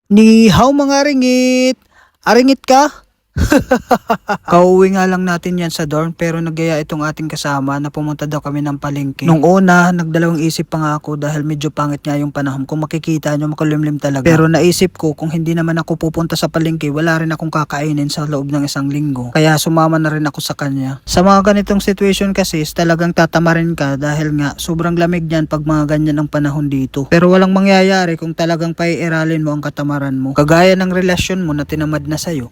Ni hao mga ringit! Aringit ka? Kauwi nga lang natin yan sa dorm pero nagyaya itong ating kasama na pumunta daw kami ng palengke. Nung una, nagdalawang isip pa nga ako dahil medyo pangit nga yung panahon. Kung makikita nyo, makulimlim talaga. Pero naisip ko kung hindi naman ako pupunta sa palengke, wala rin akong kakainin sa loob ng isang linggo. Kaya sumama na rin ako sa kanya. Sa mga ganitong situation kasi, talagang tatamarin ka dahil nga sobrang lamig niyan pag mga ganyan ang panahon dito. Pero walang mangyayari kung talagang paiiralin mo ang katamaran mo. Kagaya ng relasyon mo na tinamad na sa'yo.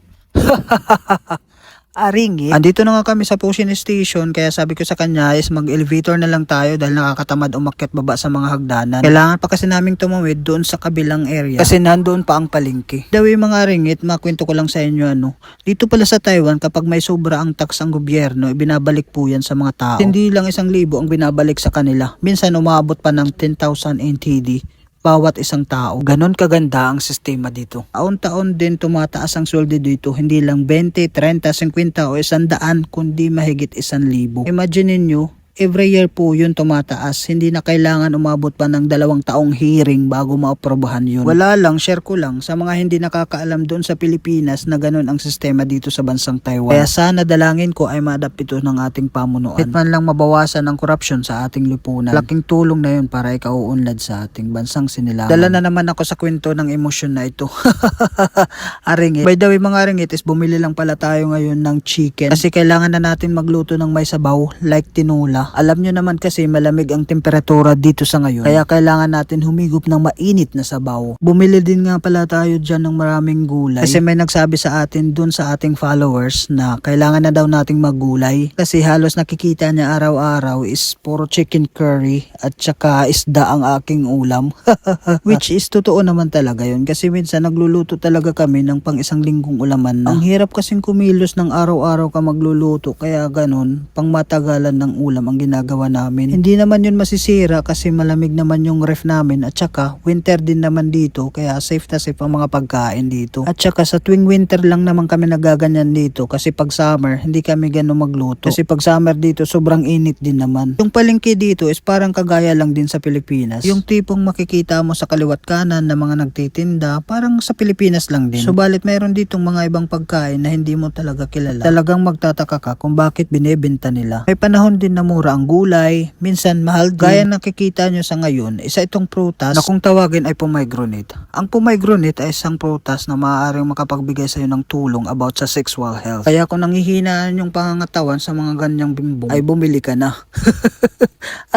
Aringit. Andito na nga kami sa Pusin Station kaya sabi ko sa kanya is mag-elevator na lang tayo dahil nakakatamad umakyat baba sa mga hagdanan. Kailangan pa kasi naming tumawid doon sa kabilang area kasi nandoon pa ang palengke. Dawi mga aringit, makwento ko lang sa inyo dito pala sa Taiwan kapag may sobra ang tax ang gobyerno, ibinabalik po yan sa mga tao. Hindi lang 1,000 ang binabalik sa kanila. Minsan umabot pa ng 10,000 NTD. Bawat isang tao. Ganon kaganda ang sistema dito. Taon-taon din tumataas ang sweldo dito. Hindi lang 20, 30, 50 o 100 kundi mahigit 1,000. Imagine niyo, every year po yun tumataas. Hindi na kailangan umabot pa ng 2 taong hearing bago maaprobahan yun. Wala lang, share ko lang sa mga hindi nakakaalam doon sa Pilipinas na ganun ang sistema dito sa bansang Taiwan. Kaya sana dalangin ko ay ma-adapt ito ng ating pamunuan. At man lang mabawasan ang korupsyon sa ating lipunan. Laking tulong na yun para ikauunlad sa ating bansang sinilangan. Dala na naman ako sa kwento ng emosyon na ito. Aringit. By the way mga aringit is bumili lang pala tayo ngayon ng chicken. Kasi kailangan na natin magluto ng may sabaw like tinola. Alam nyo naman kasi malamig ang temperatura dito sa ngayon. Kaya kailangan natin humigop ng mainit na sabaw. Bumili din nga pala tayo dyan ng maraming gulay. Kasi may nagsabi sa atin dun sa ating followers na kailangan na daw nating maggulay. Kasi halos nakikita niya araw-araw is puro chicken curry at saka isda ang aking ulam. Which is totoo naman talaga yun. Kasi minsan nagluluto talaga kami ng pang 1 linggong ulaman na. Ang hirap kasing kumilos ng araw-araw ka magluluto. Kaya ganun, pang matagalan ng ulam ang ginagawa namin. Hindi naman yun masisira kasi malamig naman yung ref namin at saka winter din naman dito kaya safe na safe ang mga pagkain dito. At saka sa tuwing winter lang naman kami nagaganyan dito kasi pag summer hindi kami gano'n magluto. Kasi pag summer dito sobrang init din naman. Yung palengke dito is parang kagaya lang din sa Pilipinas. Yung tipong makikita mo sa kaliwat kanan na mga nagtitinda parang sa Pilipinas lang din. Subalit mayroon ditong mga ibang pagkain na hindi mo talaga kilala. Talagang magtataka ka kung bakit binebenta nila. May panahon din na mura ang gulay, minsan mahal din. Gaya nakikita nyo sa ngayon, isa itong prutas na kung tawagin ay pomegranate. Ang pomegranate ay isang prutas na maaaring makapagbigay sa iyo ng tulong about sa sexual health. Kaya kung nanghihinaan yung pangangatawan sa mga ganyang bimbong, ay bumili ka na.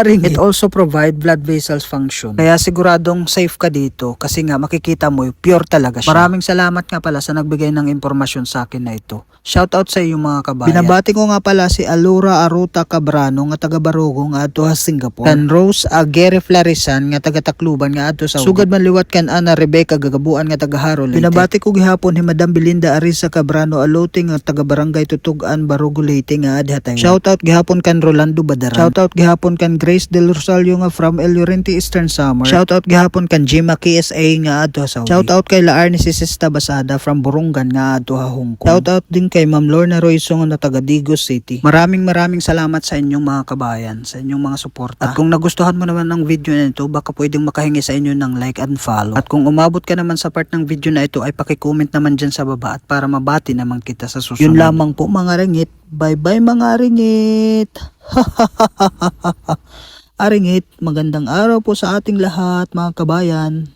It also provide blood vessels function. Kaya siguradong safe ka dito kasi nga makikita mo pure talaga siya. Maraming salamat nga pala sa nagbigay ng impormasyon sa akin na ito. Shoutout sa iyo mga kabayan. Binabati ko nga pala si Alura Aruta Cabrano nga taga Barugo nga adto sa Singapore. Kan Rose Aguirre Flarisan nga taga Tacloban nga adto sa Sugad Manliwat kan Ana Rebecca Gagabuan nga taga Harol. Binabati ko gihapon ni Madam Belinda Arisa Cabrano Alote nga taga Barangay Tutugan Barugo Leyte nga adha Taiwan. Shoutout gihapon kan Rolando Badaran. Shoutout gihapon kan Grace Del Rosario nga from El Llorente Eastern Samar. Shoutout gihapon kan Jima KSA nga adto sa Saudi. Shoutout kay Laar ni Sista Basada from Burungan nga adto sa Hong Kong. Shoutout din kay Ma'am Lorna Royso nga taga Digos City. Maraming salamat sa inyong mga kabayan, sa inyong mga suporta. At kung nagustuhan mo naman ng video na ito, baka pwedeng makahingi sa inyo ng like and follow. At kung umabot ka naman sa part ng video na ito, ay paki-comment naman dyan sa baba at para mabati naman kita sa susunod. Yun lamang po mga ringit. Bye bye mga ringit. Aringit, magandang araw po sa ating lahat mga kabayan.